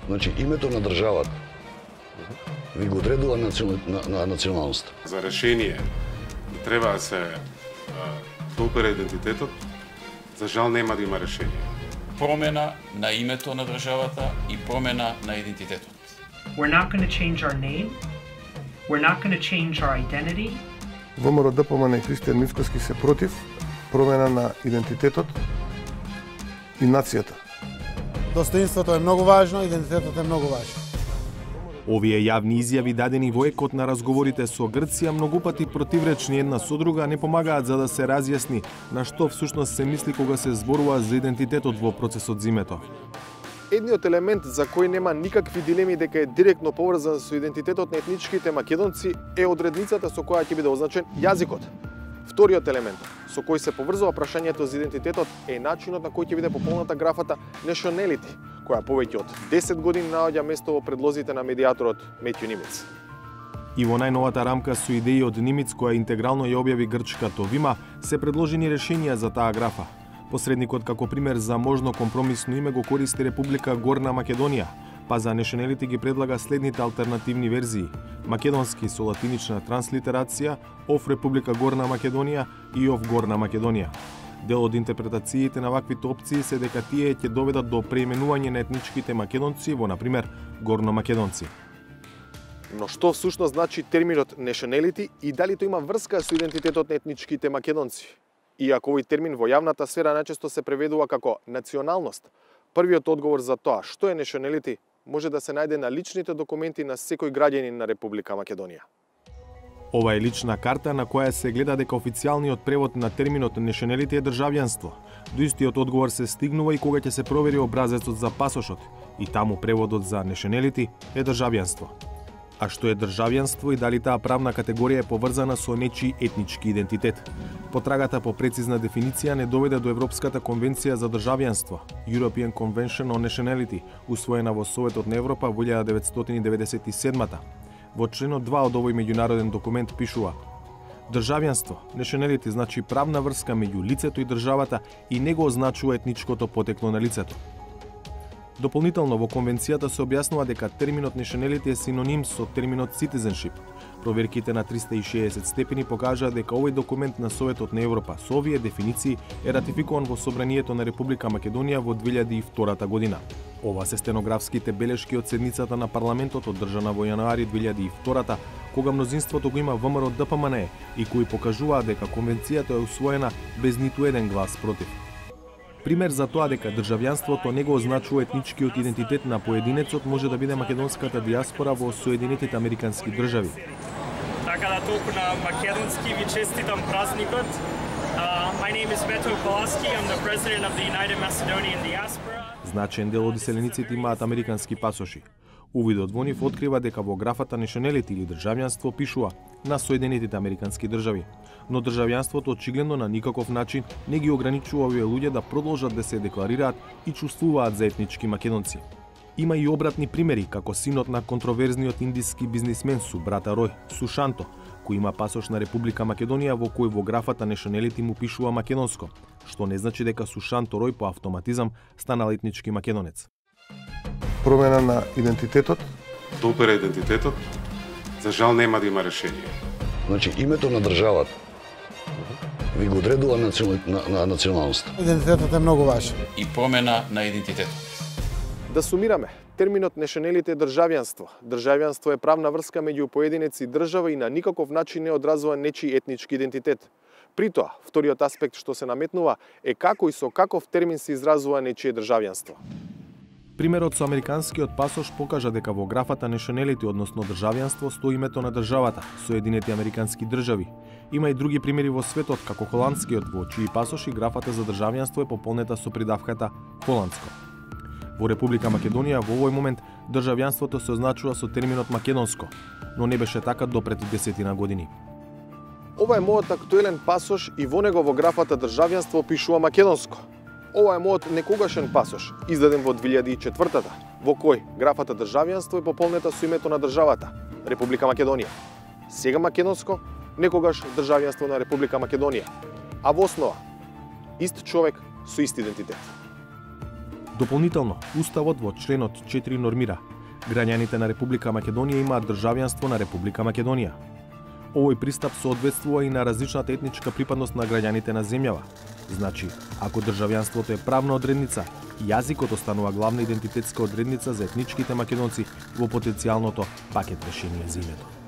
Значи, името на државата ви го одредува националноста. За решение треба да се доопера идентитетот, за жал нема да има решение. Промена на името на државата и промена на идентитетот. We're not going to change our name. We're not going to change our identity. ВМРО ДПМН и Кристијан Мицкоски се против промена на идентитетот и нацијата. Достоинството е многу важно, идентитетот е многу важен. Овие јавни изјави дадени во екот на разговорите со Грција многу пати противречни една со друга не помагаат за да се разјасни на што всушност се мисли кога се зборува за идентитетот во процесот зимето. Едниот елемент за кој нема никакви дилеми дека е директно поврзан со идентитетот на етничките македонци е одредницата со која ќе биде означен јазикот. Вториот елемент со кој се поврзува прашањето за идентитетот е начинот на кој ќе биде пополната графата nationality, која повеќе од 10 години наоѓа место во предлозите на медијаторот Метју Нимец. И во најновата рамка со идеи од Нимец која интегрално ја објави грчката Вима се предложени решенија за таа графа. Посредникот како пример за можно компромисно име го користи Република Горна Македонија, па за nationality ги предлага следните алтернативни верзии: македонски со латинична транслитерација, ов Република Горна Македонија и ов Горна Македонија. Дел од интерпретациите на ваквите опции се дека тие ќе доведат до преименување на етничките македонци во, например, горномакедонци. Но што всушност значи терминот nationality и дали тоа има врска со идентитетот на етничките македонци? Иако овој термин во јавната сфера најчесто се преведува како националност, првиот одговор за тоа што е nationality може да се најде на личните документи на секој граѓанин на Република Македонија. Ова е лична карта на која се гледа дека официјалниот превод на терминот nationality е државјанство. До истиот одговор се стигнува и кога ќе се провери образецот за пасошот, и таму преводот за nationality е државјанство. А што е државјанство и дали таа правна категорија е поврзана со нечи етнички идентитет? Потрагата по прецизна дефиниција не доведе до Европската конвенција за државјанство, European Convention on Nationality, усвоена во Советот на Европа во 1997-та. Во членот 2 од овој меѓународен документ пишува: државјанство, nationality значи правна врска меѓу лицето и државата и не го означува етничкото потекло на лицето. Дополнително во конвенцијата се објаснува дека терминот nationality е синоним со терминот citizenship. Проверките на 360 степени покажаа дека овој документ на Советот на Европа со овие дефиниции е ратификуван во Собранието на Република Македонија во 2002 година. Ова се стенографските белешки од седницата на парламентот одржана во јануари 2002, кога мнозинството го има ВМРО ДПМН и кои покажуваат дека конвенцијата е усвоена без ниту еден глас против. Пример за тоа дека државјанството не го означува етничкиот идентитет на поединецот може да биде македонската диаспора во Соединетите Американски држави. Така да толку на македонски ви честитам празникот. My name is Meto Polaski. I'm the president of the United Macedonian Diaspora. Значен дел од иселениците имаат американски пасоши. Увидот во нив открива дека во графата nationality или државјанство пишува на Соединетите Американски држави, но државјанството очигледно на никаков начин не ги ограничува овие луѓе да продолжат да се декларираат и чувствуваат за етнички македонци. Има и обратни примери, како синот на контроверзниот индиски бизнисмен брата Рој, Сушанто, кој има пасош на Република Македонија во кој во графата nationality му пишува македонско, што не значи дека Сушанто Рој по автоматизам станал етнички македонец. Промена на идентитетот, Доопера идентитетот, за жал нема да има решение. Значи, името на државата ви го одредува националноста. Идентитетот е многу важен. И промена на идентитетот. да сумираме, терминот nationality е државјанство. Државјанство е правна врска меѓу поединец и држава и на никаков начин не одразува нечи етнички идентитет. При тоа, вториот аспект што се наметнува е како и со каков термин се изразува нечие државјанство. Примерот со американскиот пасош покажа дека во графата nationality, односно државјанство, стои името на државата, Соединети Американски држави. Има и други примери во светот, како холандскиот, во чии пасоши графата за државјанство е пополнета со придавката холандско. Во Република Македонија во овој момент државјанството се означува со терминот македонско, но не беше така до пред 10 години. Ова е мојот актуелен пасош и во него во графата државјанство пишува македонско. Ова е мојот некогашен пасош, издаден во 2004-та, во кој графата државјанство е пополнета со името на државата, Република Македонија. Сега македонско, некогаш државјанство на Република Македонија. А во основа, ист човек со ист идентитет. Дополнително, Уставот во членот 4 нормира: граѓаните на Република Македонија имаат државјанство на Република Македонија. Овој пристап соодветствува и на различната етничка припадност на граѓаните на земјава. Значи, ако државјанството е правна одредница, јазикот останува главна идентитетска одредница за етничките македонци во потенцијалното пакет решение за името.